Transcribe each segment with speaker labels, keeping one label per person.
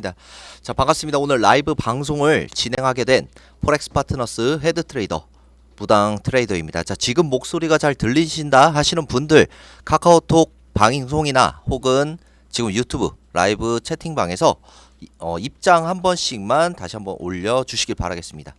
Speaker 1: 자, 반갑습니다. 오늘 라이브 방송을 진행하게 된 포렉스 파트너스 헤드 트레이더 부당 트레이더입니다. 자, 지금 목소리가 잘 들리신다 하시는 분들 카카오톡 방송이나 혹은 지금 유튜브 라이브 채팅방에서 입장 한 번씩만 다시 한번 올려주시길 바라겠습니다.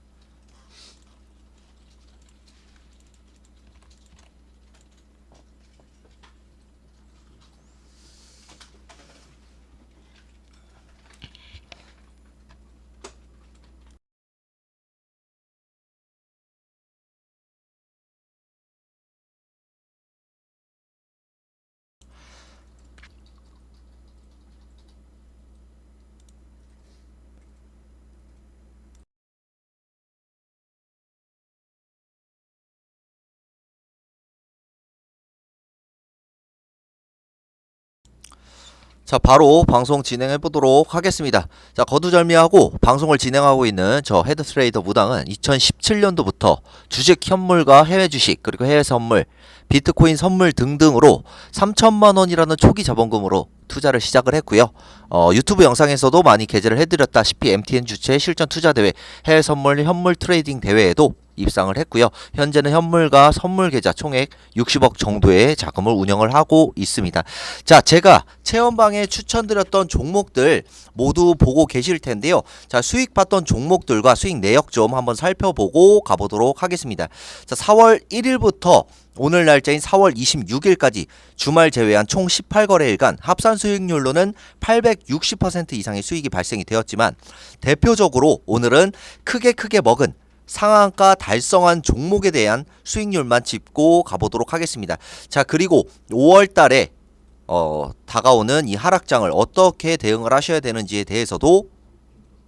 Speaker 1: 자, 바로 방송 진행해 보도록 하겠습니다. 자, 거두절미하고 방송을 진행하고 있는 저 헤드 트레이더 무당은 2017년도부터 주식 현물과 해외 주식 그리고 해외 선물, 비트코인 선물 등등으로 3천만 원이라는 초기 자본금으로 투자를 시작을 했고요. 유튜브 영상에서도 많이 게재를 해드렸다시피 MTN 주최 실전 투자 대회, 해외 선물 현물 트레이딩 대회에도 입상을 했고요. 현재는 현물과 선물 계좌 총액 60억 정도의 자금을 운영을 하고 있습니다. 자, 제가 체험방에 추천드렸던 종목들 모두 보고 계실 텐데요. 자, 수익 봤던 종목들과 수익 내역 좀 한번 살펴보고 가보도록 하겠습니다. 자, 4월 1일부터 오늘 날짜인 4월 26일까지 주말 제외한 총 18거래일간 합산 수익률로는 860% 이상의 수익이 발생이 되었지만 대표적으로 오늘은 크게 먹은 상한가 달성한 종목에 대한 수익률만 짚고 가보도록 하겠습니다. 자, 그리고 5월 달에 다가오는 이 하락장을 어떻게 대응을 하셔야 되는지에 대해서도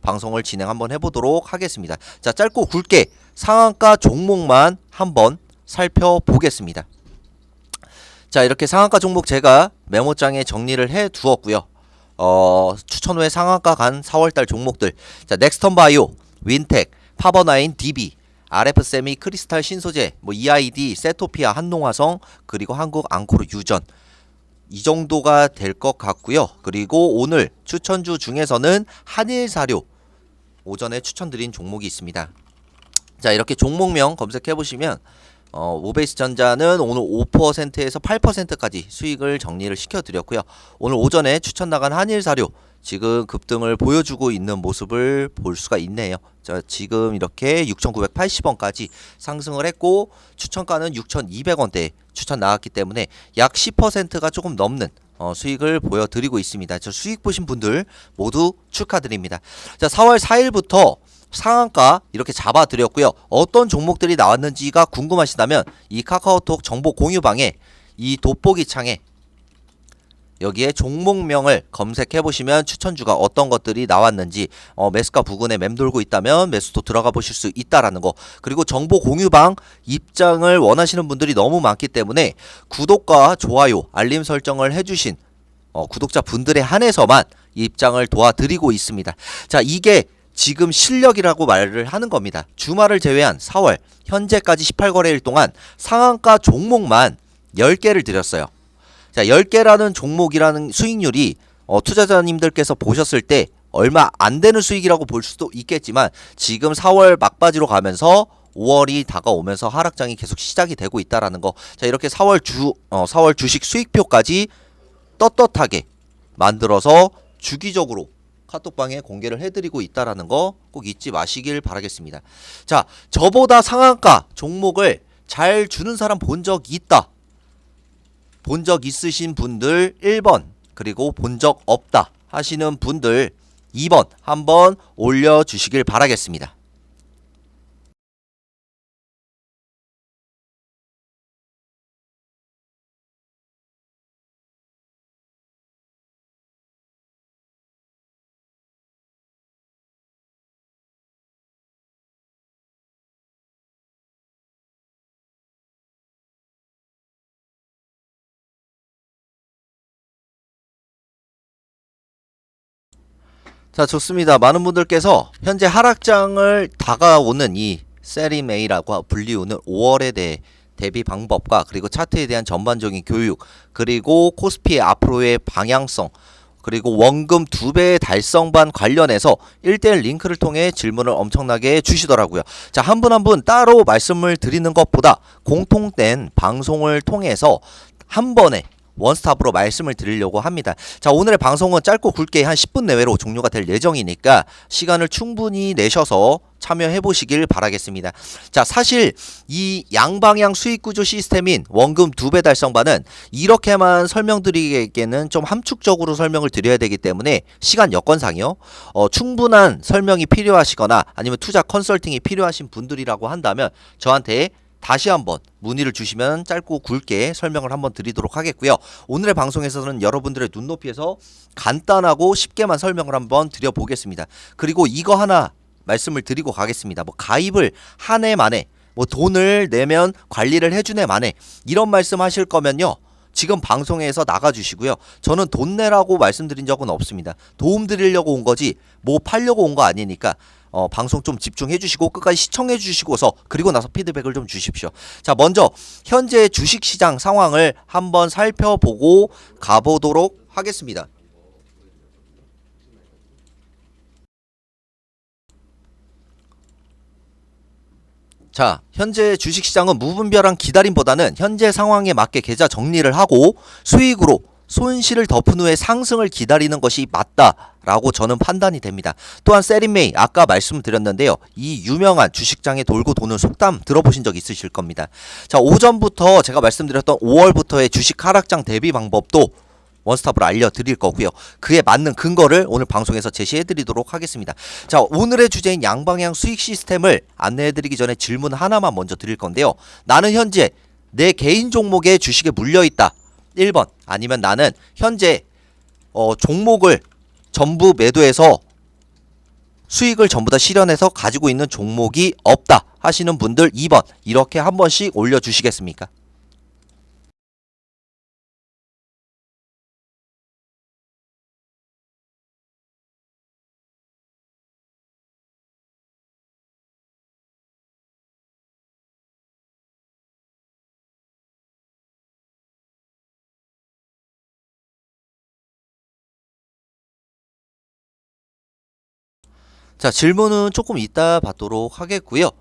Speaker 1: 방송을 진행 한번 해보도록 하겠습니다. 자, 짧고 굵게 상한가 종목만 한번 살펴보겠습니다. 자, 이렇게 상한가 종목 제가 메모장에 정리를 해 두었고요. 추천 후에 상한가 간 4월달 종목들, 자, 넥스턴 바이오, 윈텍, 파버나인, DB, RF세미, 크리스탈 신소재, EID, 세토피아, 한농화성, 그리고 한국 앙코르 유전, 이 정도가 될 것 같고요. 그리고 오늘 추천주 중에서는 한일사료 오전에 추천드린 종목이 있습니다. 자, 이렇게 종목명 검색해 보시면 모베이스 전자는 오늘 5%에서 8%까지 수익을 정리를 시켜드렸고요. 오늘 오전에 추천 나간 한일사료 지금 급등을 보여주고 있는 모습을 볼 수가 있네요. 자, 지금 이렇게 6,980원까지 상승을 했고 추천가는 6,200원대에 추천 나왔기 때문에 약 10%가 조금 넘는 수익을 보여드리고 있습니다. 저 수익 보신 분들 모두 축하드립니다. 자, 4월 4일부터 상한가 이렇게 잡아드렸고요. 어떤 종목들이 나왔는지가 궁금하시다면 이 카카오톡 정보 공유방에 이 돋보기 창에 여기에 종목명을 검색해 보시면 추천주가 어떤 것들이 나왔는지 매수가 부근에 맴돌고 있다면 매수도 들어가 보실 수 있다라는 거, 그리고 정보 공유방 입장을 원하시는 분들이 너무 많기 때문에 구독과 좋아요 알림 설정을 해주신 구독자 분들에 한해서만 입장을 도와드리고 있습니다. 자, 이게 지금 실력이라고 말을 하는 겁니다. 주말을 제외한 4월 현재까지 18거래일 동안 상한가 종목만 10개를 드렸어요. 자, 10개라는 종목이라는 수익률이 투자자님들께서 보셨을 때 얼마 안 되는 수익이라고 볼 수도 있겠지만 지금 4월 막바지로 가면서 5월이 다가오면서 하락장이 계속 시작이 되고 있다라는 거. 자, 이렇게 4월 주식 수익표까지 떳떳하게 만들어서 주기적으로 카톡방에 공개를 해드리고 있다라는 거 꼭 잊지 마시길 바라겠습니다. 자, 저보다 상한가 종목을 잘 주는 사람 본 적 있다, 본 적 있으신 분들 1번, 그리고 본 적 없다 하시는 분들 2번 한번 올려주시길 바라겠습니다. 자, 좋습니다. 많은 분들께서 현재 하락장을 다가오는 이 세리메이라고 불리우는 5월에 대해 대비 방법과 그리고 차트에 대한 전반적인 교육, 그리고 코스피의 앞으로의 방향성, 그리고 원금 2배의 달성반 관련해서 1대1 링크를 통해 질문을 엄청나게 주시더라고요. 자, 한 분 한 분 따로 말씀을 드리는 것보다 공통된 방송을 통해서 한 번에 원스톱으로 말씀을 드리려고 합니다. 자, 오늘의 방송은 짧고 굵게 한 10분 내외로 종료가 될 예정이니까 시간을 충분히 내셔서 참여해 보시길 바라겠습니다. 자, 사실 이 양방향 수익 구조 시스템인 원금 2배 달성반은 이렇게만 설명드리기에는 좀 함축적으로 설명을 드려야 되기 때문에 시간 여건상이요. 충분한 설명이 필요하시거나 아니면 투자 컨설팅이 필요하신 분들이라고 한다면 저한테 다시 한번 문의를 주시면 짧고 굵게 설명을 한번 드리도록 하겠고요. 오늘의 방송에서는 여러분들의 눈높이에서 간단하고 쉽게만 설명을 한번 드려보겠습니다. 그리고 이거 하나 말씀을 드리고 가겠습니다. 뭐 가입을 한 해 만에 뭐 돈을 내면 관리를 해준 해 만에 이런 말씀 하실 거면요. 지금 방송에서 나가주시고요. 저는 돈 내라고 말씀드린 적은 없습니다. 도움 드리려고 온 거지 뭐 팔려고 온 거 아니니까 방송 좀 집중해 주시고 끝까지 시청해 주시고서 그리고 나서 피드백을 좀 주십시오. 자, 먼저 현재 주식시장 상황을 한번 살펴보고 가보도록 하겠습니다. 자, 현재 주식시장은 무분별한 기다림보다는 현재 상황에 맞게 계좌 정리를 하고 수익으로 손실을 덮은 후에 상승을 기다리는 것이 맞다라고 저는 판단이 됩니다. 또한 세린메이 아까 말씀드렸는데요. 이 유명한 주식장에 돌고 도는 속담 들어보신 적 있으실 겁니다. 자, 오전부터 제가 말씀드렸던 5월부터의 주식 하락장 대비 방법도 원스톱으로 알려드릴 거고요. 그에 맞는 근거를 오늘 방송에서 제시해드리도록 하겠습니다. 자, 오늘의 주제인 양방향 수익 시스템을 안내해드리기 전에 질문 하나만 먼저 드릴 건데요. 나는 현재 내 개인 종목에 주식에 물려있다. 1번 아니면 나는 현재 종목을 전부 매도해서 수익을 전부 다 실현해서 가지고 있는 종목이 없다 하시는 분들 2번 이렇게 한 번씩 올려주시겠습니까? 자, 질문은 조금 이따 받도록 하겠고요.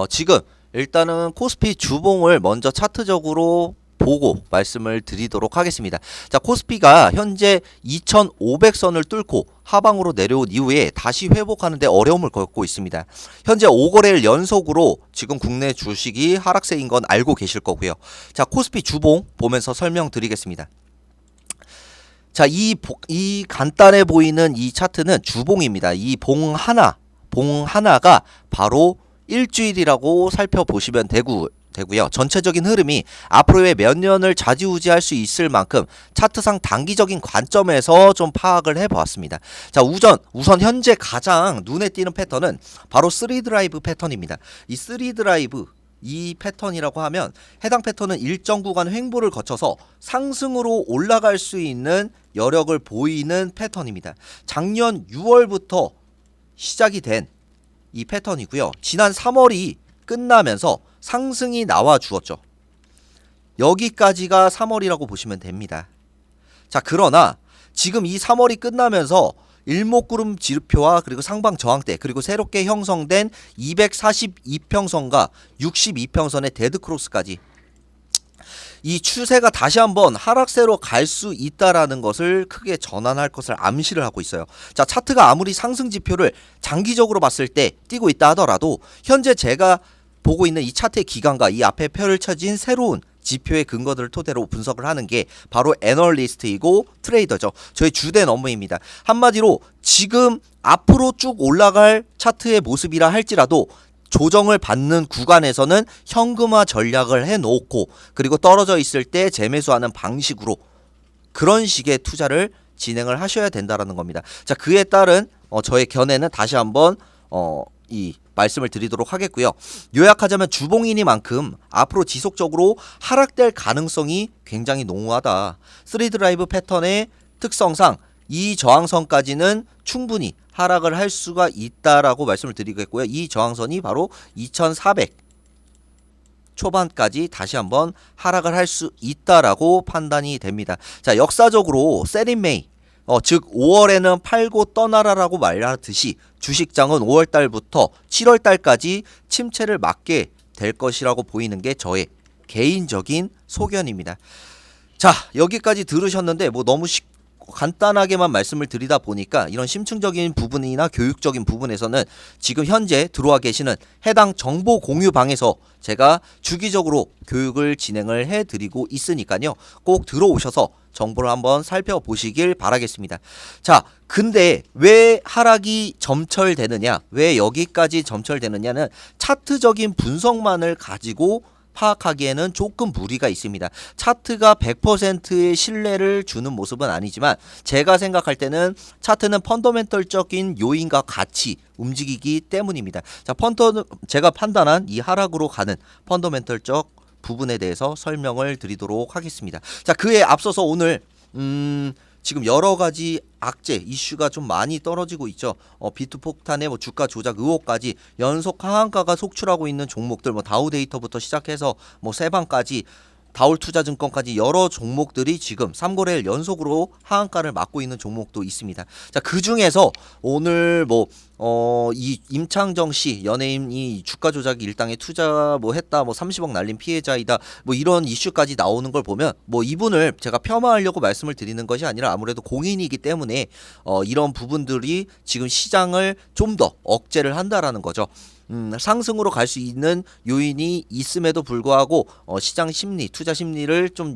Speaker 1: 지금 일단은 코스피 주봉을 먼저 차트적으로 보고 말씀을 드리도록 하겠습니다. 자, 코스피가 현재 2500선을 뚫고 하방으로 내려온 이후에 다시 회복하는 데 어려움을 겪고 있습니다. 현재 5거래일 연속으로 지금 국내 주식이 하락세인 건 알고 계실 거고요. 자, 코스피 주봉 보면서 설명드리겠습니다. 자, 이 간단해 보이는 이 차트는 주봉입니다. 이 봉 하나가 바로 일주일이라고 살펴보시면 되고요. 전체적인 흐름이 앞으로의 몇 년을 좌지우지할 수 있을 만큼 차트상 단기적인 관점에서 좀 파악을 해보았습니다. 자, 우선 현재 가장 눈에 띄는 패턴은 바로 3드라이브 패턴입니다. 이 3드라이브 이 패턴이라고 하면 해당 패턴은 일정 구간 횡보를 거쳐서 상승으로 올라갈 수 있는 여력을 보이는 패턴입니다. 작년 6월부터 시작이 된 이 패턴이고요. 지난 3월이 끝나면서 상승이 나와 주었죠. 여기까지가 3월이라고 보시면 됩니다. 자, 그러나 지금 이 3월이 끝나면서 일목구름 지표와 그리고 상방 저항대 그리고 새롭게 형성된 242평선과 62평선의 데드크로스까지 이 추세가 다시 한번 하락세로 갈 수 있다라는 것을 크게 전환할 것을 암시를 하고 있어요. 자, 차트가 아무리 상승 지표를 장기적으로 봤을 때 띄고 있다 하더라도 현재 제가 보고 있는 이 차트의 기간과 이 앞에 펼쳐진 새로운 지표의 근거들을 토대로 분석을 하는 게 바로 애널리스트이고 트레이더죠. 저의 주된 업무입니다. 한마디로 지금 앞으로 쭉 올라갈 차트의 모습이라 할지라도 조정을 받는 구간에서는 현금화 전략을 해놓고 그리고 떨어져 있을 때 재매수하는 방식으로 그런 식의 투자를 진행을 하셔야 된다라는 겁니다. 자, 그에 따른 저의 견해는 다시 한번 이 말씀을 드리도록 하겠고요. 요약하자면 주봉이니만큼 앞으로 지속적으로 하락될 가능성이 굉장히 농후하다. 3드라이브 패턴의 특성상 이 저항선까지는 충분히 하락을 할 수가 있다라고 말씀을 드리겠고요. 이 저항선이 바로 2400 초반까지 다시 한번 하락을 할 수 있다라고 판단이 됩니다. 자, 역사적으로 세린메이 즉 5월에는 팔고 떠나라라고 말하듯이 주식장은 5월 달부터 7월 달까지 침체를 맞게 될 것이라고 보이는 게 저의 개인적인 소견입니다. 자, 여기까지 들으셨는데 뭐 너무 간단하게만 말씀을 드리다 보니까 이런 심층적인 부분이나 교육적인 부분에서는 지금 현재 들어와 계시는 해당 정보 공유방에서 제가 주기적으로 교육을 진행을 해드리고 있으니까요. 꼭 들어오셔서 정보를 한번 살펴보시길 바라겠습니다. 자, 근데 왜 하락이 점철되느냐, 왜 여기까지 점철되느냐는 차트적인 분석만을 가지고 파악하기에는 조금 무리가 있습니다. 차트가 100%의 신뢰를 주는 모습은 아니지만 제가 생각할 때는 차트는 펀더멘털적인 요인과 같이 움직이기 때문입니다. 자, 제가 판단한 이 하락으로 가는 펀더멘털적 부분에 대해서 설명을 드리도록 하겠습니다. 자, 그에 앞서서 오늘 지금 여러 가지 악재 이슈가 좀 많이 떨어지고 있죠. 비트 폭탄의 뭐 주가 조작 의혹까지 연속 하한가가 속출하고 있는 종목들, 뭐 다우데이터부터 시작해서 뭐 세방까지 다울투자증권까지 여러 종목들이 지금 3거래일 연속으로 하한가를 맞고 있는 종목도 있습니다. 자, 그 중에서 오늘 이 임창정 씨 연예인이 주가 조작 일당에 투자 했다, 30억 날린 피해자이다, 이런 이슈까지 나오는 걸 보면 이분을 제가 폄하하려고 말씀을 드리는 것이 아니라 아무래도 공인이기 때문에 이런 부분들이 지금 시장을 좀 더 억제를 한다라는 거죠. 상승으로 갈 수 있는 요인이 있음에도 불구하고 시장 심리, 투자 심리를 좀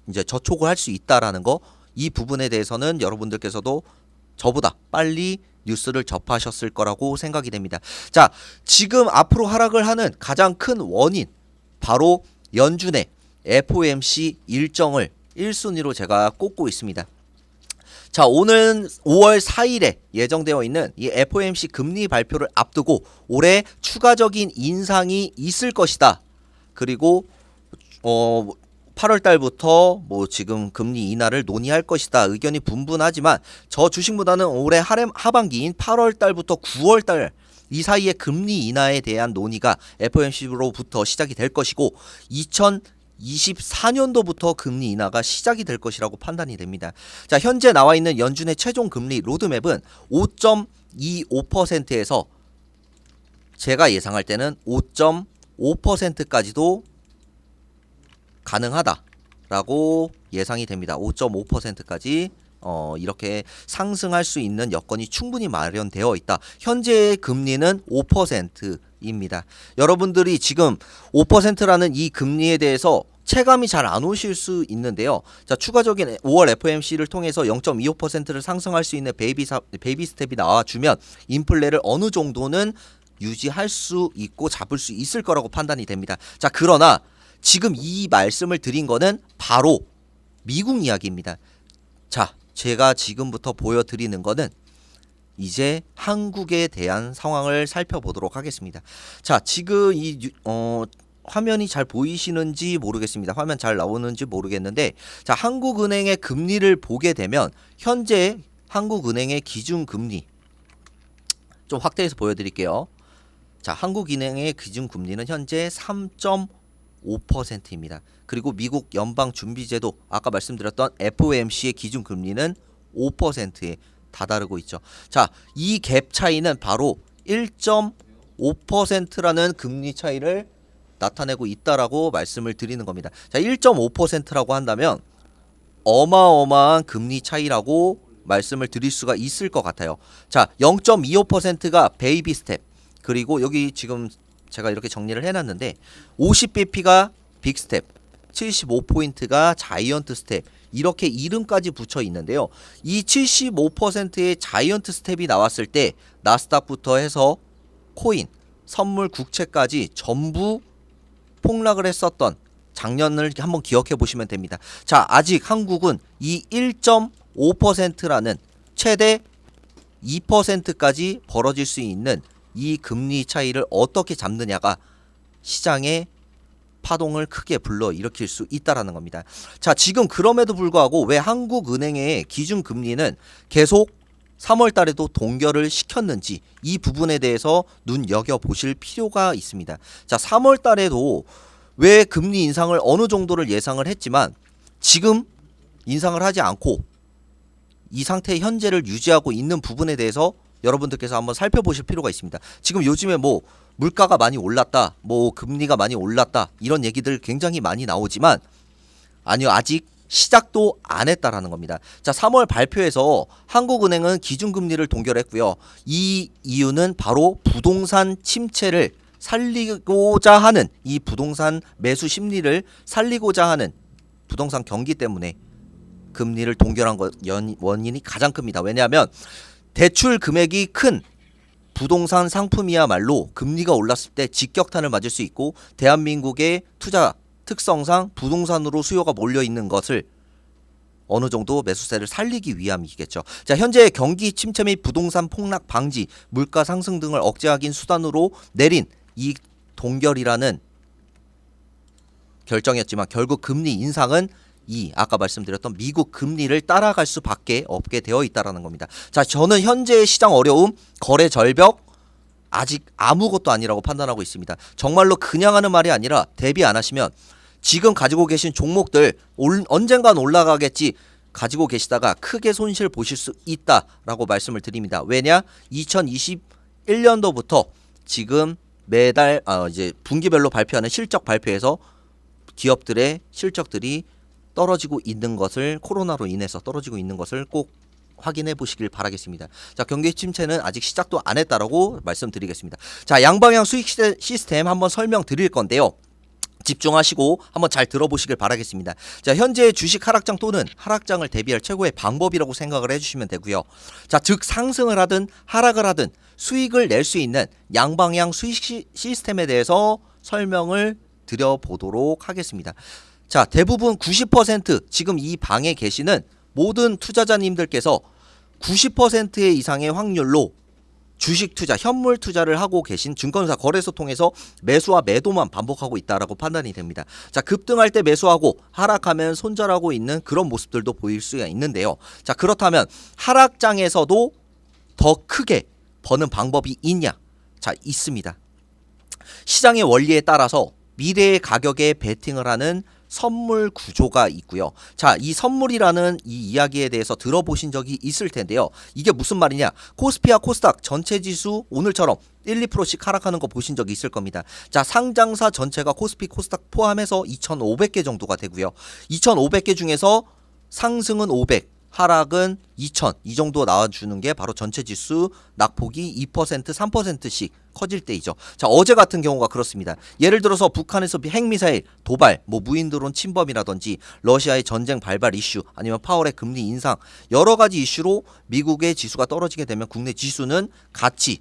Speaker 1: 이제 저촉을 할 수 있다라는 거, 이 부분에 대해서는 여러분들께서도 저보다 빨리 뉴스를 접하셨을 거라고 생각이 됩니다. 자, 지금 앞으로 하락을 하는 가장 큰 원인, 바로 연준의 FOMC 일정을 1순위로 제가 꼽고 있습니다. 자, 오늘 5월 4일에 예정되어 있는 이 FOMC 금리 발표를 앞두고 올해 추가적인 인상이 있을 것이다. 그리고 8월 달부터 지금 금리 인하를 논의할 것이다. 의견이 분분하지만 저 주식보다는 올해 하반기인 8월 달부터 9월 달 이 사이에 금리 인하에 대한 논의가 FOMC로부터 시작이 될 것이고 2024년도부터 금리 인하가 시작이 될 것이라고 판단이 됩니다. 자, 현재 나와 있는 연준의 최종 금리 로드맵은 5.25%에서 제가 예상할 때는 5.5%까지도 가능하다라고 예상이 됩니다. 5.5%까지 이렇게 상승할 수 있는 여건이 충분히 마련되어 있다. 현재의 금리는 5%입니다. 여러분들이 지금 5%라는 이 금리에 대해서 체감이 잘 안 오실 수 있는데요. 자, 추가적인 5월 FOMC를 통해서 0.25%를 상승할 수 있는 베이비 스텝이 나와주면 인플레를 어느 정도는 유지할 수 있고 잡을 수 있을 거라고 판단이 됩니다. 자, 그러나 지금 이 말씀을 드린 거는 바로 미국 이야기입니다. 자, 제가 지금부터 보여드리는 거는 이제 한국에 대한 상황을 살펴보도록 하겠습니다. 자, 지금 화면이 잘 보이시는지 모르겠습니다. 화면 잘 나오는지 모르겠는데, 자, 한국은행의 금리를 보게 되면 현재 한국은행의 기준금리 좀 확대해서 보여드릴게요. 자, 한국은행의 기준금리는 현재 3.5%입니다. 그리고 미국 연방준비제도 아까 말씀드렸던 FOMC의 기준금리는 5%에 다다르고 있죠. 자, 이 갭 차이는 바로 1.5%라는 금리 차이를 나타내고 있다라고 말씀을 드리는 겁니다. 자, 1.5%라고 한다면 어마어마한 금리 차이라고 말씀을 드릴 수가 있을 것 같아요. 자, 0.25%가 베이비 스텝, 그리고 여기 지금 제가 이렇게 정리를 해놨는데 50bp가 빅 스텝, 75포인트가 자이언트 스텝, 이렇게 이름까지 붙여 있는데요. 이 75%의 자이언트 스텝이 나왔을 때 나스닥부터 해서 코인, 선물, 국채까지 전부 폭락을 했었던 작년을 한번 기억해 보시면 됩니다. 자, 아직 한국은 이 1.5%라는 최대 2%까지 벌어질 수 있는 이 금리 차이를 어떻게 잡느냐가 시장의 파동을 크게 불러일으킬 수 있다라는 겁니다. 자, 지금 그럼에도 불구하고 왜 한국은행의 기준금리는 계속 3월 달에도 동결을 시켰는지, 이 부분에 대해서 눈여겨보실 필요가 있습니다. 자, 3월 달에도 왜 금리 인상을 어느 정도를 예상을 했지만 지금 인상을 하지 않고 이 상태 현재를 유지하고 있는 부분에 대해서 여러분들께서 한번 살펴보실 필요가 있습니다. 지금 요즘에 뭐 물가가 많이 올랐다, 뭐 금리가 많이 올랐다 이런 얘기들 굉장히 많이 나오지만 아니요, 아직 시작도 안 했다라는 겁니다. 자, 3월 발표에서 한국은행은 기준금리를 동결했고요. 이 이유는 바로 부동산 침체를 살리고자 하는, 이 부동산 매수 심리를 살리고자 하는 부동산 경기 때문에 금리를 동결한 원인이 가장 큽니다. 왜냐하면 대출 금액이 큰 부동산 상품이야말로 금리가 올랐을 때 직격탄을 맞을 수 있고, 대한민국의 투자 특성상 부동산으로 수요가 몰려 있는 것을 어느 정도 매수세를 살리기 위함이겠죠. 자, 현재 경기 침체 및 부동산 폭락 방지, 물가 상승 등을 억제하기 수단으로 내린 이 동결이라는 결정이었지만 결국 금리 인상은 이 아까 말씀드렸던 미국 금리를 따라갈 수밖에 없게 되어 있다라는 겁니다. 자, 저는 현재의 시장 어려움, 거래 절벽 아직 아무것도 아니라고 판단하고 있습니다. 정말로 그냥 하는 말이 아니라 대비 안 하시면 지금 가지고 계신 종목들 언젠간 올라가겠지 가지고 계시다가 크게 손실 보실 수 있다라고 말씀을 드립니다. 왜냐? 2021년도부터 지금 매달 이제 분기별로 발표하는 실적 발표에서 기업들의 실적들이 떨어지고 있는 것을, 코로나로 인해서 떨어지고 있는 것을 꼭 확인해 보시길 바라겠습니다. 자, 경기 침체는 아직 시작도 안 했다라고 말씀드리겠습니다. 자, 양방향 수익 시스템 한번 설명드릴 건데요. 집중하시고 한번 잘 들어보시길 바라겠습니다. 자, 현재 주식 하락장 또는 하락장을 대비할 최고의 방법이라고 생각을 해주시면 되고요. 자, 즉 상승을 하든 하락을 하든 수익을 낼 수 있는 양방향 수익 시스템에 대해서 설명을 드려보도록 하겠습니다. 자, 대부분 90% 지금 이 방에 계시는 모든 투자자님들께서 90% 이상의 확률로 주식 투자, 현물 투자를 하고 계신 증권사 거래소 통해서 매수와 매도만 반복하고 있다라고 판단이 됩니다. 자, 급등할 때 매수하고 하락하면 손절하고 있는 그런 모습들도 보일 수가 있는데요. 자, 그렇다면 하락장에서도 더 크게 버는 방법이 있냐? 자, 있습니다. 시장의 원리에 따라서 미래의 가격에 베팅을 하는 선물 구조가 있고요. 자, 이 선물이라는 이 이야기에 대해서 들어보신 적이 있을 텐데요. 이게 무슨 말이냐? 코스피와 코스닥 전체 지수 오늘처럼 1, 2%씩 하락하는 거 보신 적이 있을 겁니다. 자, 상장사 전체가 코스피, 코스닥 포함해서 2,500개 정도가 되고요. 2,500개 중에서 상승은 500, 하락은 2,000, 이 정도 나와주는 게 바로 전체 지수 낙폭이 2%, 3%씩 커질 때이죠. 자, 어제 같은 경우가 그렇습니다. 예를 들어서 북한에서 핵미사일 도발, 뭐 무인드론 침범이라든지 러시아의 전쟁 발발 이슈, 아니면 파월의 금리 인상, 여러 가지 이슈로 미국의 지수가 떨어지게 되면 국내 지수는 같이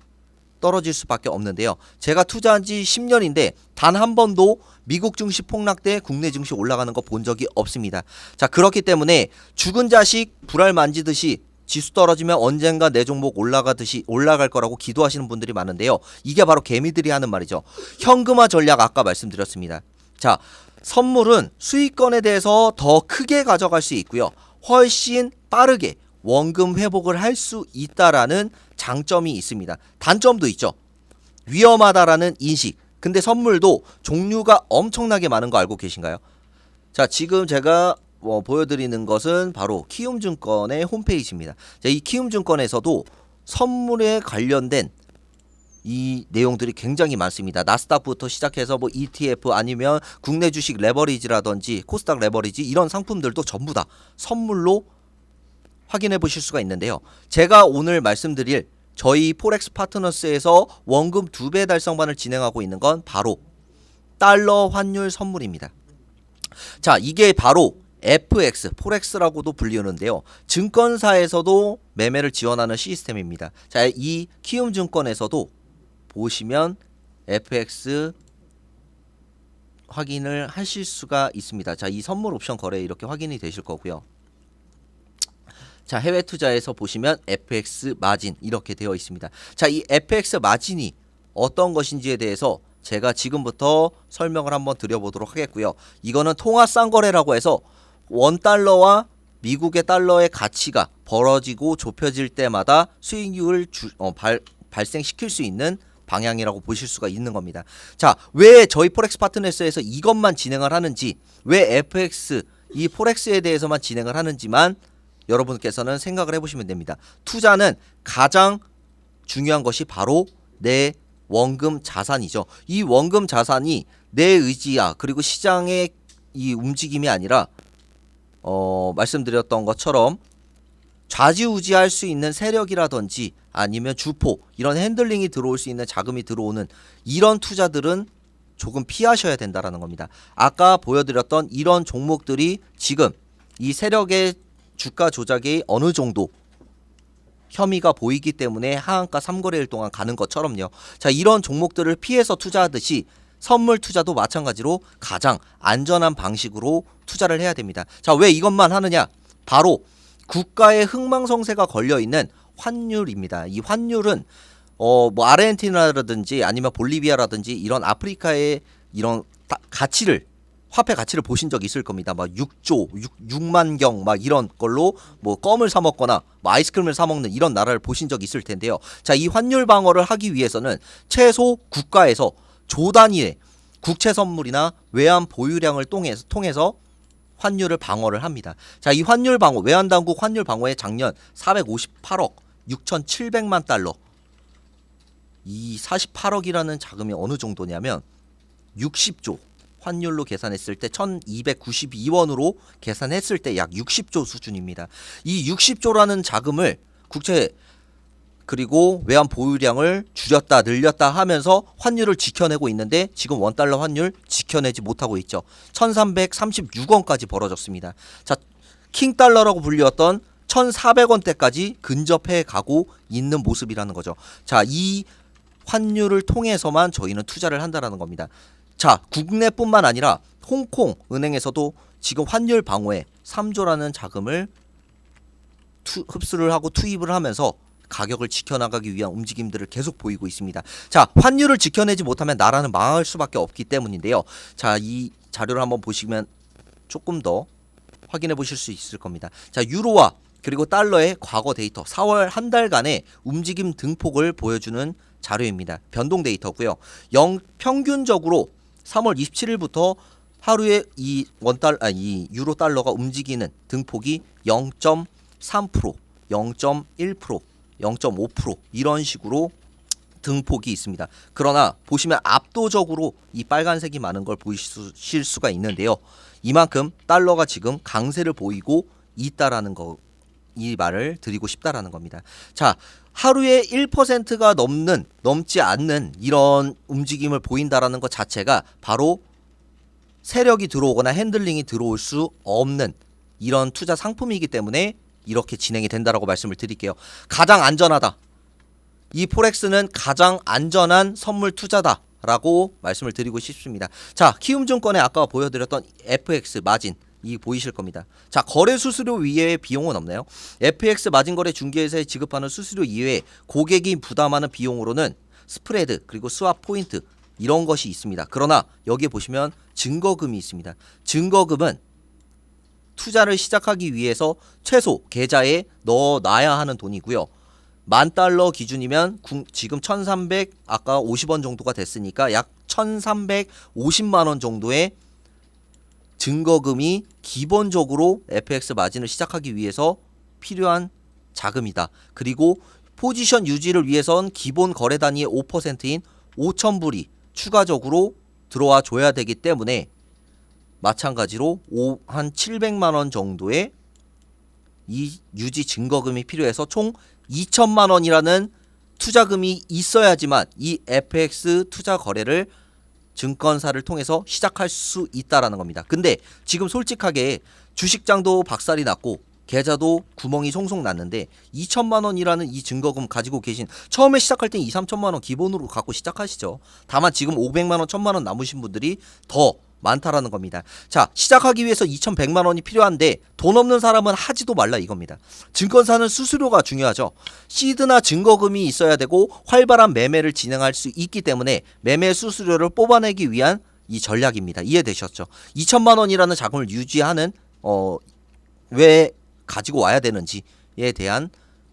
Speaker 1: 떨어질 수밖에 없는데요. 제가 투자한 지 10년인데 단 한 번도 미국 증시 폭락 때 국내 증시 올라가는 거 본 적이 없습니다. 자, 그렇기 때문에 죽은 자식 불알 만지듯이 지수 떨어지면 언젠가 내 종목 올라갈 거라고 기도하시는 분들이 많은데요. 이게 바로 개미들이 하는 말이죠. 현금화 전략 아까 말씀드렸습니다. 자, 선물은 수익권에 대해서 더 크게 가져갈 수 있고요. 훨씬 빠르게 원금 회복을 할 수 있다라는 장점이 있습니다. 단점도 있죠. 위험하다라는 인식. 근데 선물도 종류가 엄청나게 많은 거 알고 계신가요? 자, 지금 제가 보여드리는 것은 바로 키움증권의 홈페이지입니다. 자, 이 키움증권에서도 선물에 관련된 이 내용들이 굉장히 많습니다. 나스닥부터 시작해서 뭐 ETF 아니면 국내 주식 레버리지라든지 코스닥 레버리지 이런 상품들도 전부 다 선물로 확인해 보실 수가 있는데요. 제가 오늘 말씀드릴 저희 포렉스 파트너스에서 원금 2배 달성반을 진행하고 있는 건 바로 달러 환율 선물입니다. 자, 이게 바로 FX, 포렉스라고도 불리는데요. 증권사에서도 매매를 지원하는 시스템입니다. 자, 이 키움증권에서도 보시면 FX 확인을 하실 수가 있습니다. 자, 이 선물 옵션 거래 이렇게 확인이 되실 거고요. 자, 해외 투자에서 보시면 FX 마진 이렇게 되어 있습니다. 자, 이 FX 마진이 어떤 것인지에 대해서 제가 지금부터 설명을 한번 드려보도록 하겠고요. 이거는 통화쌍거래라고 해서 원달러와 미국의 달러의 가치가 벌어지고 좁혀질 때마다 수익률을 발생시킬 수 있는 방향이라고 보실 수가 있는 겁니다. 자, 왜 저희 포렉스 파트너스에서 이것만 진행을 하는지, 왜 FX 이 포렉스에 대해서만 진행을 하는지만 여러분께서는 생각을 해보시면 됩니다. 투자는 가장 중요한 것이 바로 내 원금 자산이죠. 이 원금 자산이 내 의지야 그리고 시장의 이 움직임이 아니라 말씀드렸던 것처럼 좌지우지할 수 있는 세력이라든지 아니면 주포 이런 핸들링이 들어올 수 있는 자금이 들어오는 이런 투자들은 조금 피하셔야 된다라는 겁니다. 아까 보여드렸던 이런 종목들이 지금 이 세력의 주가 조작이 어느 정도 혐의가 보이기 때문에 하한가 3거래일 동안 가는 것처럼요. 자, 이런 종목들을 피해서 투자하듯이 선물 투자도 마찬가지로 가장 안전한 방식으로 투자를 해야 됩니다. 자, 왜 이것만 하느냐? 바로 국가의 흥망성쇠가 걸려있는 환율입니다. 이 환율은 뭐 아르헨티나라든지 아니면 볼리비아라든지 이런 아프리카의 이런 가치를 화폐 가치를 보신 적 있을 겁니다. 막 6만 경 막 이런 걸로 뭐 껌을 사 먹거나 뭐 아이스크림을 사 먹는 이런 나라를 보신 적 있을 텐데요. 자, 이 환율 방어를 하기 위해서는 최소 국가에서 조 단위의 국채 선물이나 외환 보유량을 통해서 환율을 방어를 합니다. 자, 이 환율 방어, 외환당국 환율 방어에 작년 458억 6,700만 달러. 이 48억이라는 자금이 어느 정도냐면 60조 환율로 계산했을 때 1292원으로 계산했을 때 약 60조 수준입니다. 이 60조라는 자금을 국채 그리고 외환 보유량을 줄였다 늘렸다 하면서 환율을 지켜내고 있는데 지금 원달러 환율 지켜내지 못하고 있죠. 1336원까지 벌어졌습니다. 자, 킹달러라고 불리웠던 1400원대까지 근접해 가고 있는 모습이라는 거죠. 자, 이 환율을 통해서만 저희는 투자를 한다라는 겁니다. 자, 국내뿐만 아니라 홍콩 은행에서도 지금 환율 방어에 3조라는 자금을 흡수를 하고 투입을 하면서 가격을 지켜나가기 위한 움직임들을 계속 보이고 있습니다. 자, 환율을 지켜내지 못하면 나라는 망할 수밖에 없기 때문인데요. 자, 이 자료를 한번 보시면 조금 더 확인해 보실 수 있을 겁니다. 자, 유로와 그리고 달러의 과거 데이터 4월 한 달간의 움직임 등폭을 보여주는 자료입니다. 변동 데이터고요. 평균적으로 3월 27일부터 하루에 이 유로 달러가 움직이는 등폭이 0.3%, 0.1%, 0.5% 이런 식으로 등폭이 있습니다. 그러나 보시면 압도적으로 이 빨간색이 많은 걸 보실 수가 있는데요. 이만큼 달러가 지금 강세를 보이고 있다라는 거, 이 말을 드리고 싶다라는 겁니다. 자, 하루에 1%가 넘지 않는 이런 움직임을 보인다라는 것 자체가 바로 세력이 들어오거나 핸들링이 들어올 수 없는 이런 투자 상품이기 때문에 이렇게 진행이 된다라고 말씀을 드릴게요. 가장 안전하다. 이 포렉스는 가장 안전한 선물 투자다라고 말씀을 드리고 싶습니다. 자, 키움증권에 아까 보여드렸던 FX 마진 이 보이실 겁니다. 자, 거래 수수료 위에 비용은 없나요? FX 마진 거래 중개회사에 지급하는 수수료 이외에 고객이 부담하는 비용으로는 스프레드 그리고 스왑 포인트 이런 것이 있습니다. 그러나 여기에 보시면 증거금이 있습니다. 증거금은 투자를 시작하기 위해서 최소 계좌에 넣어놔야 하는 돈이고요. 10,000달러 기준이면 지금 1,300 아까 50원 정도가 됐으니까 약 1,350만원 정도의 증거금이 기본적으로 FX 마진을 시작하기 위해서 필요한 자금이다. 그리고 포지션 유지를 위해선 기본 거래 단위의 5%인 5,000불이 추가적으로 들어와 줘야 되기 때문에 마찬가지로 한 700만원 정도의 이 유지 증거금이 필요해서 총 2천만원이라는 투자금이 있어야지만 이 FX 투자 거래를 증권사를 통해서 시작할 수 있다라는 겁니다. 근데 지금 솔직하게 주식장도 박살이 났고 계좌도 구멍이 송송 났는데 2천만원이라는 이 증거금 가지고 계신 처음에 시작할 땐 2, 3천만원 기본으로 갖고 시작하시죠. 다만 지금 500만원, 1000만원 남으신 분들이 더 많다라는 겁니다. 자, 시작하기 위해서 2,100만원이 필요한데 돈 없는 사람은 하지도 말라 이겁니다. 증권사는 수수료가 중요하죠. 시드나 증거금이 있어야 되고 활발한 매매를 진행할 수 있기 때문에 매매 수수료를 뽑아내기 위한 이 전략입니다. 이해되셨죠? 2천만원이라는 자금을 유지하는 왜 가지고 와야 되는지에 대한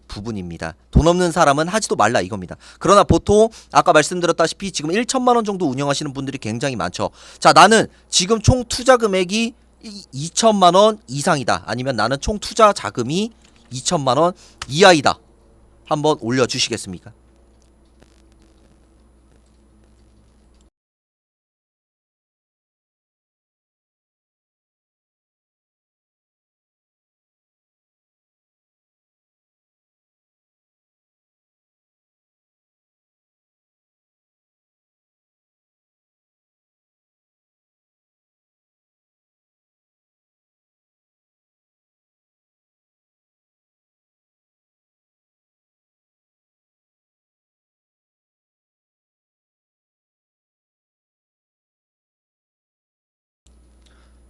Speaker 1: 부분입니다. 돈 없는 사람은 하지도 말라 이겁니다. 그러나 보통 아까 말씀드렸다시피 지금 1천만원 정도 운영하시는 분들이 굉장히 많죠. 자, 나는 지금 총 투자 금액이 2천만원 이상이다. 아니면 나는 총 투자 자금이 2천만원 이하이다. 한번 올려주시겠습니까?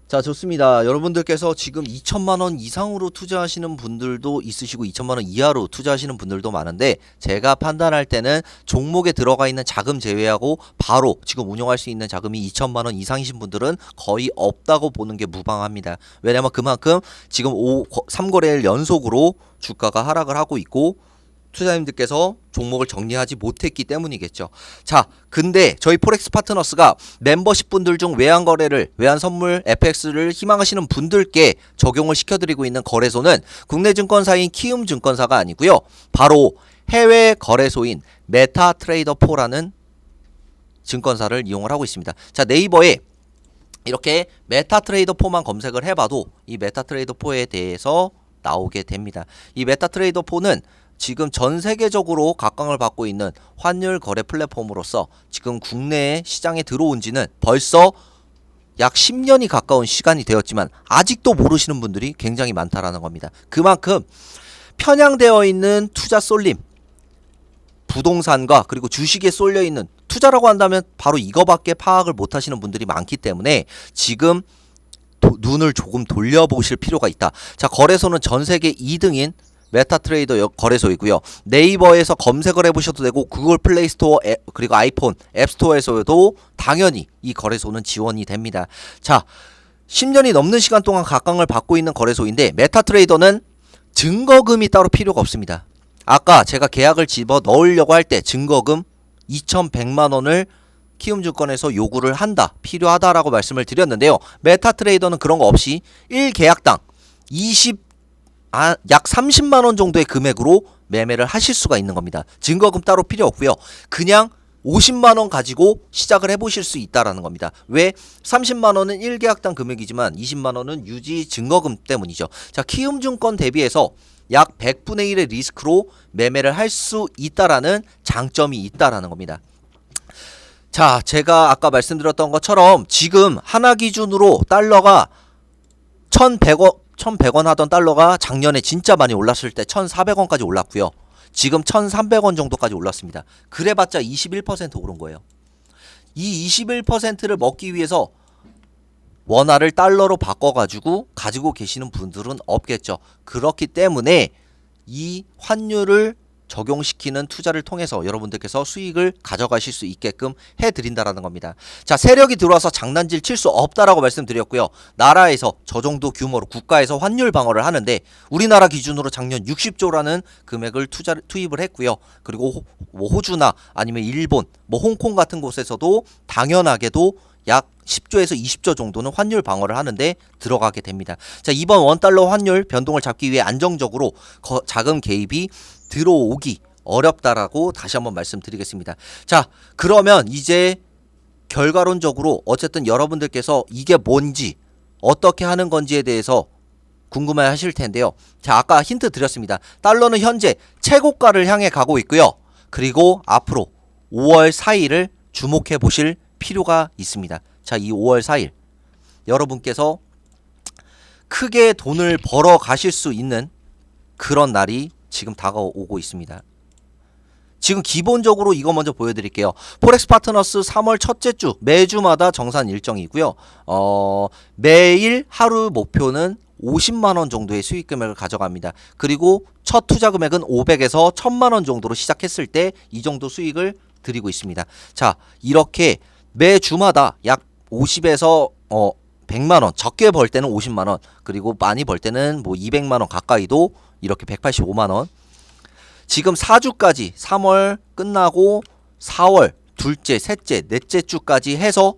Speaker 1: 자, 좋습니다. 여러분들께서 지금 2천만원 이상으로 투자하시는 분들도 있으시고 2천만원 이하로 투자하시는 분들도 많은데, 제가 판단할 때는 종목에 들어가 있는 자금 제외하고 바로 지금 운용할 수 있는 자금이 2천만원 이상이신 분들은 거의 없다고 보는 게 무방합니다. 왜냐면 그만큼 지금 3거래일 연속으로 주가가 하락을 하고 있고 투자님들께서 종목을 정리하지 못했기 때문이겠죠. 자, 근데 저희 포렉스 파트너스가 멤버십 분들 중 외환 거래를, 외환 선물 FX를 희망하시는 분들께 적용을 시켜드리고 있는 거래소는 국내 증권사인 키움 증권사가 아니고요, 바로 해외 거래소인 메타트레이더4라는 증권사를 이용을 하고 있습니다. 자, 네이버에 이렇게 메타트레이더4만 검색을 해봐도 이 메타트레이더4에 대해서 나오게 됩니다. 이 메타트레이더4는 지금 전 세계적으로 각광을 받고 있는 환율 거래 플랫폼으로서 지금 국내 시장에 들어온 지는 벌써 약 10년이 가까운 시간이 되었지만 아직도 모르시는 분들이 굉장히 많다라는 겁니다. 그만큼 편향되어 있는 투자 쏠림, 부동산과 그리고 주식에 쏠려 있는, 투자라고 한다면 바로 이거밖에 파악을 못 하시는 분들이 많기 때문에 지금 눈을 조금 돌려보실 필요가 있다. 자, 거래소는 전 세계 2등인 메타트레이더 거래소이고요. 네이버에서 검색을 해보셔도 되고 구글 플레이스토어 그리고 아이폰 앱스토어에서도 당연히 이 거래소는 지원이 됩니다. 자, 10년이 넘는 시간 동안 각광을 받고 있는 거래소인데, 메타트레이더는 증거금이 따로 필요가 없습니다. 아까 제가 계약을 집어 넣으려고 할 때 증거금 2,100만원을 키움증권에서 요구를 한다, 필요하다라고 말씀을 드렸는데요. 메타트레이더는 그런 거 없이 1계약당 약 30만원 정도의 금액으로 매매를 하실 수가 있는 겁니다. 증거금 따로 필요 없고요. 그냥 50만원 가지고 시작을 해보실 수 있다라는 겁니다. 왜? 30만원은 1계약당 금액이지만 20만원은 유지 증거금 때문이죠. 자, 키움증권 대비해서 약 100분의 1의 리스크로 매매를 할 수 있다라는 장점이 있다라는 겁니다. 자, 제가 아까 말씀드렸던 것처럼 지금 하나 기준으로 달러가 1,100원 하던 달러가 작년에 진짜 많이 올랐을 때 1,400원까지 올랐고요. 지금 1,300원 정도까지 올랐습니다. 그래봤자 21% 오른 거예요. 이 21%를 먹기 위해서 원화를 달러로 바꿔가지고 가지고 계시는 분들은 없겠죠. 그렇기 때문에 이 환율을 적용시키는 투자를 통해서 여러분들께서 수익을 가져가실 수 있게끔 해드린다라는 겁니다. 자, 세력이 들어와서 장난질 칠 수 없다라고 말씀드렸고요. 나라에서 저 정도 규모로 국가에서 환율 방어를 하는데 우리나라 기준으로 작년 60조라는 금액을 투입을 했고요. 그리고 호주나 아니면 일본, 홍콩 같은 곳에서도 당연하게도 약 10조에서 20조 정도는 환율 방어를 하는데 들어가게 됩니다. 자, 이번 원달러 환율 변동을 잡기 위해 안정적으로 자금 개입이 들어오기 어렵다라고 다시 한번 말씀드리겠습니다. 자, 그러면 이제 결과론적으로 어쨌든 여러분들께서 이게 뭔지 어떻게 하는 건지에 대해서 궁금해 하실 텐데요. 자, 아까 힌트 드렸습니다. 달러는 현재 최고가를 향해 가고 있고요. 그리고 앞으로 5월 4일을 주목해 보실 필요가 있습니다. 자, 이 5월 4일 여러분께서 크게 돈을 벌어 가실 수 있는 그런 날이 지금 다가오고 있습니다. 지금 기본적으로 이거 먼저 보여드릴게요. 포렉스 파트너스 3월 첫째 주 매주마다 정산 일정이고요. 매일 하루 목표는 50만원 정도의 수익 금액을 가져갑니다. 그리고 첫 투자 금액은 500에서 1000만원 정도로 시작했을 때 이 정도 수익을 드리고 있습니다. 자, 이렇게 매주마다 약 50에서 100만원, 적게 벌 때는 50만원, 그리고 많이 벌 때는 200만원 가까이도 이렇게 185만원. 지금 4주까지 3월 끝나고 4월 둘째, 셋째, 넷째 주까지 해서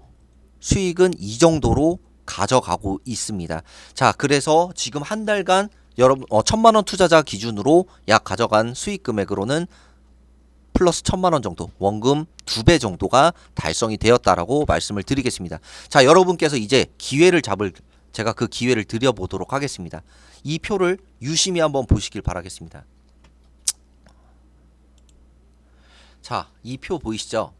Speaker 1: 수익은 이 정도로 가져가고 있습니다. 자, 그래서 지금 한 달간 여러분 1,000만원 투자자 기준으로 약 가져간 수익 금액으로는 플러스 1,000만원 정도, 원금 2배 정도가 달성이 되었다라고 말씀을 드리겠습니다. 자, 여러분께서 이제 제가 그 기회를 드려보도록 하겠습니다. 이 표를 유심히 한번 보시길 바라겠습니다. 자, 이 표 보이시죠?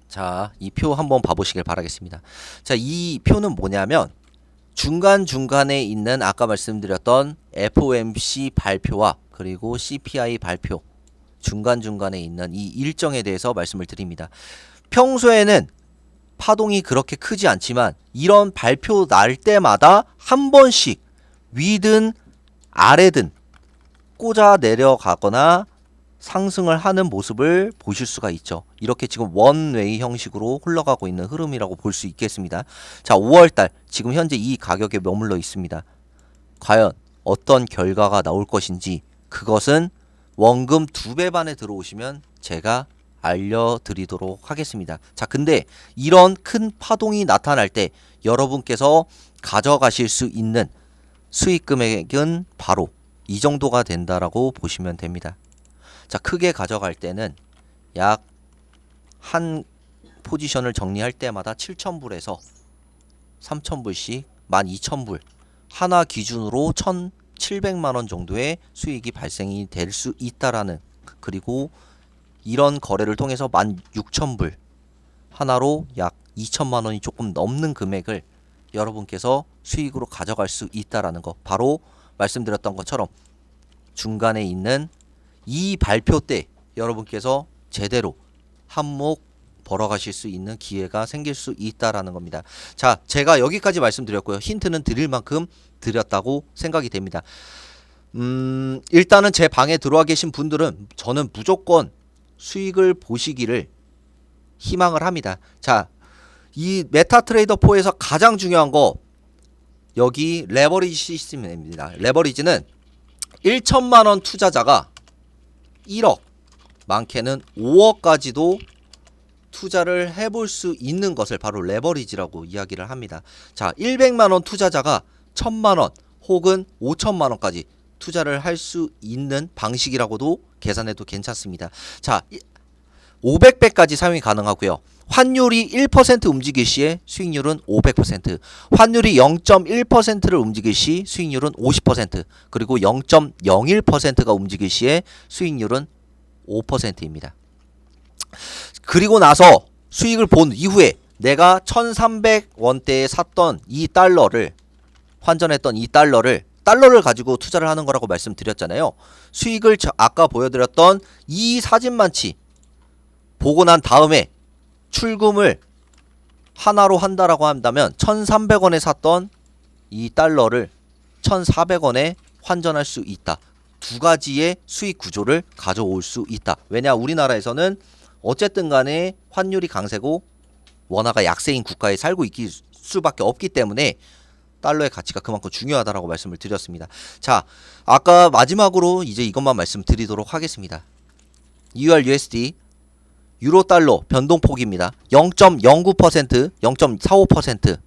Speaker 1: 자, 이 표 한번 봐보시길 바라겠습니다. 자, 이 표는 뭐냐면 중간중간에 있는 아까 말씀드렸던 FOMC 발표와 그리고 CPI 발표 중간중간에 있는 이 일정에 대해서 말씀을 드립니다. 평소에는 파동이 그렇게 크지 않지만 이런 발표 날 때마다 한 번씩 위든 아래든 꽂아 내려가거나 상승을 하는 모습을 보실 수가 있죠. 이렇게 지금 원웨이 형식으로 흘러가고 있는 흐름이라고 볼 수 있겠습니다. 자, 5월달 지금 현재 이 가격에 머물러 있습니다. 과연 어떤 결과가 나올 것인지 그것은 원금 2배 반에 들어오시면 제가 알려드리도록 하겠습니다. 자, 근데 이런 큰 파동이 나타날 때 여러분께서 가져가실 수 있는 수익 금액은 바로 이 정도가 된다라고 보시면 됩니다. 자, 크게 가져갈 때는 약 한 포지션을 정리할 때마다 7,000불에서 3,000불씩 12,000불 하나 기준으로 1,700만원 정도의 수익이 발생이 될 수 있다라는, 그리고 이런 거래를 통해서 16,000불 하나로 약 2천만원이 조금 넘는 금액을 여러분께서 수익으로 가져갈 수 있다라는 거, 바로 말씀드렸던 것처럼 중간에 있는 이 발표 때 여러분께서 제대로 한몫 벌어가실 수 있는 기회가 생길 수 있다라는 겁니다. 자, 제가 여기까지 말씀드렸고요. 힌트는 드릴 만큼 드렸다고 생각이 됩니다. 일단은 제 방에 들어와 계신 분들은 저는 무조건 수익을 보시기를 희망을 합니다. 자, 이 메타트레이더 4에서 가장 중요한 거 여기 레버리지 시스템입니다. 레버리지는 1천만원 투자자가 1억, 많게는 5억까지도 투자를 해볼 수 있는 것을 바로 레버리지라고 이야기를 합니다. 자, 100만원 투자자가 1000만원 혹은 5천만원까지 투자를 할 수 있는 방식이라고도 계산해도 괜찮습니다. 자, 500배까지 사용이 가능하고요. 환율이 1% 움직일 시에 수익률은 500%, 환율이 0.1%를 움직일 시 수익률은 50%, 그리고 0.01%가 움직일 시에 수익률은 5%입니다. 그리고 나서 수익을 본 이후에 내가 1300원대에 샀던 이 달러를, 환전했던 이 달러를 가지고 투자를 하는 거라고 말씀드렸잖아요. 수익을 아까 보여드렸던 이 사진만치 보고 난 다음에 출금을 하나로 한다라고 한다면 1300원에 샀던 이 달러를 1400원에 환전할 수 있다. 두 가지의 수익 구조를 가져올 수 있다. 왜냐, 우리나라에서는 어쨌든 간에 환율이 강세고 원화가 약세인 국가에 살고 있을 수밖에 없기 때문에 달러의 가치가 그만큼 중요하다라고 말씀을 드렸습니다. 자, 아까 마지막으로 이제 이것만 말씀드리도록 하겠습니다. URUSD 유로 달러 변동폭입니다. 0.09%, 0.45%.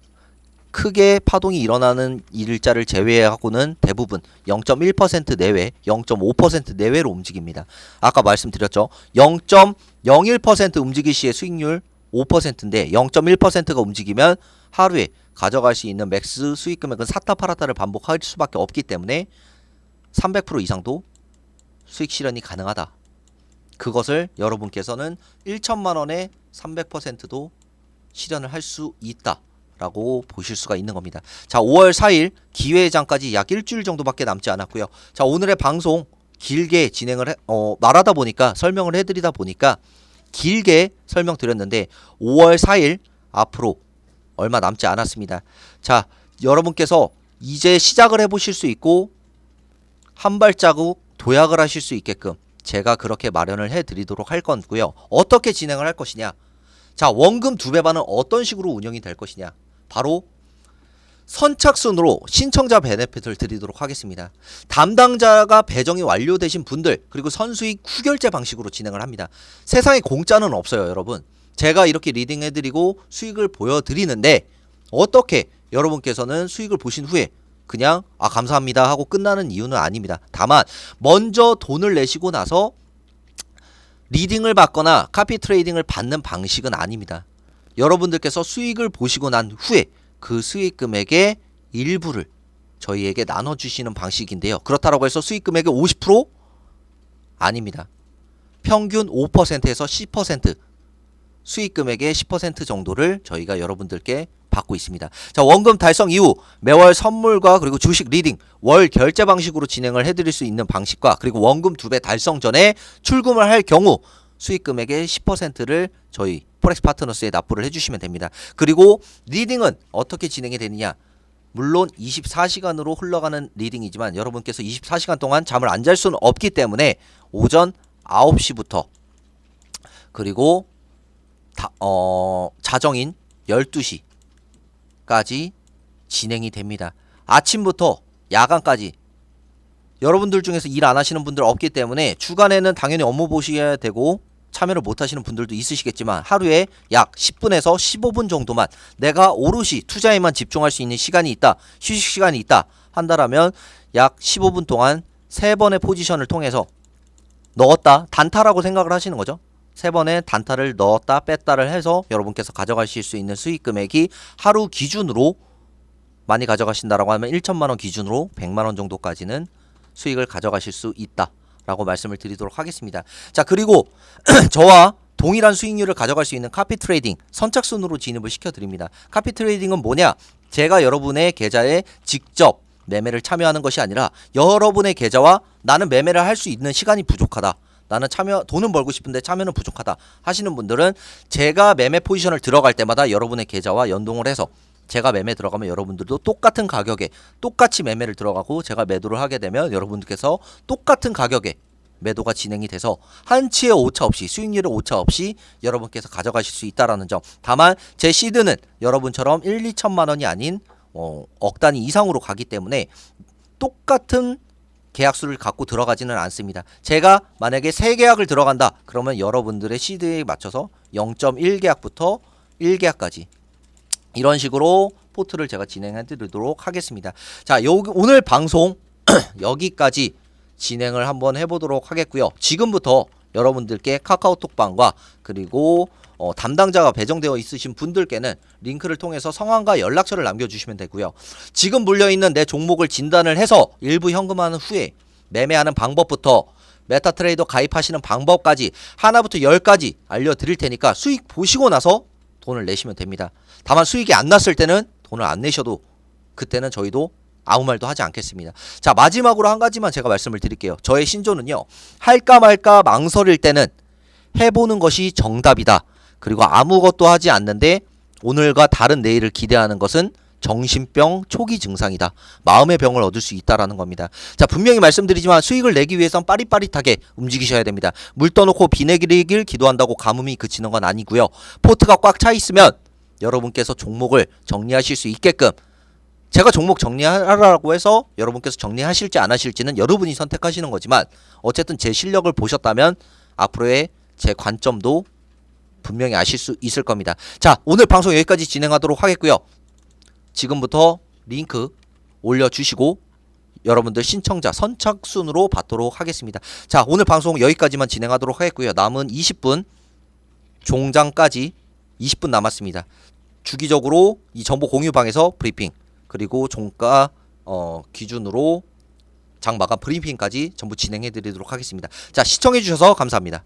Speaker 1: 크게 파동이 일어나는 일자를 제외하고는 대부분 0.1% 내외, 0.5% 내외로 움직입니다. 아까 말씀드렸죠. 0.01% 움직일 시에 수익률 5%인데 0.1%가 움직이면 하루에 가져갈 수 있는 맥스 수익 금액은 샀다 팔았다를 반복할 수밖에 없기 때문에 300% 이상도 수익 실현이 가능하다. 그것을 여러분께서는 1천만원에 300%도 실현을 할 수 있다 라고 보실 수가 있는 겁니다. 자, 5월 4일 기회장까지 약 일주일 정도밖에 남지 않았고요. 자, 오늘의 방송 길게 진행을 말하다 보니까, 설명을 해드리다 보니까 길게 설명드렸는데 5월 4일 앞으로 얼마 남지 않았습니다. 자, 여러분께서 이제 시작을 해보실 수 있고 한 발자국 도약을 하실 수 있게끔 제가 그렇게 마련을 해드리도록 할 거고요. 어떻게 진행을 할 것이냐, 자, 원금 2배 반은 어떤 식으로 운영이 될 것이냐, 바로 선착순으로 신청자 베네핏을 드리도록 하겠습니다. 담당자가 배정이 완료되신 분들, 그리고 선수익 후결제 방식으로 진행을 합니다. 세상에 공짜는 없어요, 여러분. 제가 이렇게 리딩해드리고 수익을 보여드리는데 어떻게 여러분께서는 수익을 보신 후에 그냥 감사합니다 하고 끝나는 이유는 아닙니다. 다만 먼저 돈을 내시고 나서 리딩을 받거나 카피 트레이딩을 받는 방식은 아닙니다. 여러분들께서 수익을 보시고 난 후에 그 수익 금액의 일부를 저희에게 나눠주시는 방식인데요. 그렇다고 해서 수익 금액의 50% 아닙니다. 평균 5%에서 10% 수익 금액의 10% 정도를 저희가 여러분들께 받고 있습니다. 자, 원금 달성 이후 매월 선물과 그리고 주식 리딩, 월 결제 방식으로 진행을 해드릴 수 있는 방식과 그리고 원금 2배 달성 전에 출금을 할 경우 수익 금액의 10%를 저희 포렉스 파트너스에 납부를 해주시면 됩니다. 그리고 리딩은 어떻게 진행이 되느냐? 물론 24시간으로 흘러가는 리딩이지만 여러분께서 24시간 동안 잠을 안 잘 수는 없기 때문에 오전 9시부터 그리고 자정인 12시까지 진행이 됩니다. 아침부터 야간까지 여러분들 중에서 일 안 하시는 분들 없기 때문에 주간에는 당연히 업무 보셔야 되고 참여를 못 하시는 분들도 있으시겠지만 하루에 약 10분에서 15분 정도만 내가 오롯이 투자에만 집중할 수 있는 시간이 있다, 휴식 시간이 있다 한다라면 약 15분 동안 3번의 포지션을 통해서 넣었다, 단타라고 생각을 하시는 거죠. 3번의 단타를 넣었다 뺐다를 해서 여러분께서 가져가실 수 있는 수익 금액이 하루 기준으로 많이 가져가신다라고 하면 1천만원 기준으로 100만원 정도까지는 수익을 가져가실 수 있다 라고 말씀을 드리도록 하겠습니다. 자, 그리고 저와 동일한 수익률을 가져갈 수 있는 카피 트레이딩 선착순으로 진입을 시켜드립니다. 카피 트레이딩은 뭐냐? 제가 여러분의 계좌에 직접 매매를 참여하는 것이 아니라 여러분의 계좌와 나는 매매를 할 수 있는 시간이 부족하다, 나는 돈은 벌고 싶은데 참여는 부족하다 하시는 분들은 제가 매매 포지션을 들어갈 때마다 여러분의 계좌와 연동을 해서 제가 매매 들어가면 여러분들도 똑같은 가격에 똑같이 매매를 들어가고 제가 매도를 하게 되면 여러분들께서 똑같은 가격에 매도가 진행이 돼서 한치의 오차 없이 수익률의 오차 없이 여러분께서 가져가실 수 있다라는 점. 다만 제 시드는 여러분처럼 1, 2천만 원이 아닌 억 단위 이상으로 가기 때문에 똑같은 계약수를 갖고 들어가지는 않습니다. 제가 만약에 3계약을 들어간다 그러면 여러분들의 시드에 맞춰서 0.1계약부터 1계약까지 이런 식으로 포트를 제가 진행해 드리도록 하겠습니다. 자, 오늘 방송 여기까지 진행을 한번 해보도록 하겠고요. 지금부터 여러분들께 카카오톡방과 그리고 담당자가 배정되어 있으신 분들께는 링크를 통해서 성함과 연락처를 남겨주시면 되고요. 지금 물려있는 내 종목을 진단을 해서 일부 현금화한 후에 매매하는 방법부터 메타트레이더 가입하시는 방법까지 하나부터 10까지 알려드릴 테니까 수익 보시고 나서 돈을 내시면 됩니다. 다만 수익이 안 났을 때는 돈을 안 내셔도 그때는 저희도 아무 말도 하지 않겠습니다. 자, 마지막으로 한 가지만 제가 말씀을 드릴게요. 저의 신조는요, 할까 말까 망설일 때는 해보는 것이 정답이다. 그리고 아무것도 하지 않는데 오늘과 다른 내일을 기대하는 것은 정신병 초기 증상이다. 마음의 병을 얻을 수 있다라는 겁니다. 자, 분명히 말씀드리지만 수익을 내기 위해선 빠릿빠릿하게 움직이셔야 됩니다. 물 떠놓고 비 내리길 기도한다고 가뭄이 그치는 건 아니고요. 포트가 꽉 차 있으면 여러분께서 종목을 정리하실 수 있게끔 제가 종목 정리하라고 해서 여러분께서 정리하실지 안 하실지는 여러분이 선택하시는 거지만 어쨌든 제 실력을 보셨다면 앞으로의 제 관점도 분명히 아실 수 있을 겁니다. 자, 오늘 방송 여기까지 진행하도록 하겠고요. 지금부터 링크 올려주시고 여러분들 신청자 선착순으로 받도록 하겠습니다. 자, 오늘 방송 여기까지만 진행하도록 하겠고요. 남은 20분 종장까지 20분 남았습니다. 주기적으로 이 정보 공유방에서 브리핑 그리고 종가 기준으로 장 마감 브리핑까지 전부 진행해 드리도록 하겠습니다. 자, 시청해 주셔서 감사합니다.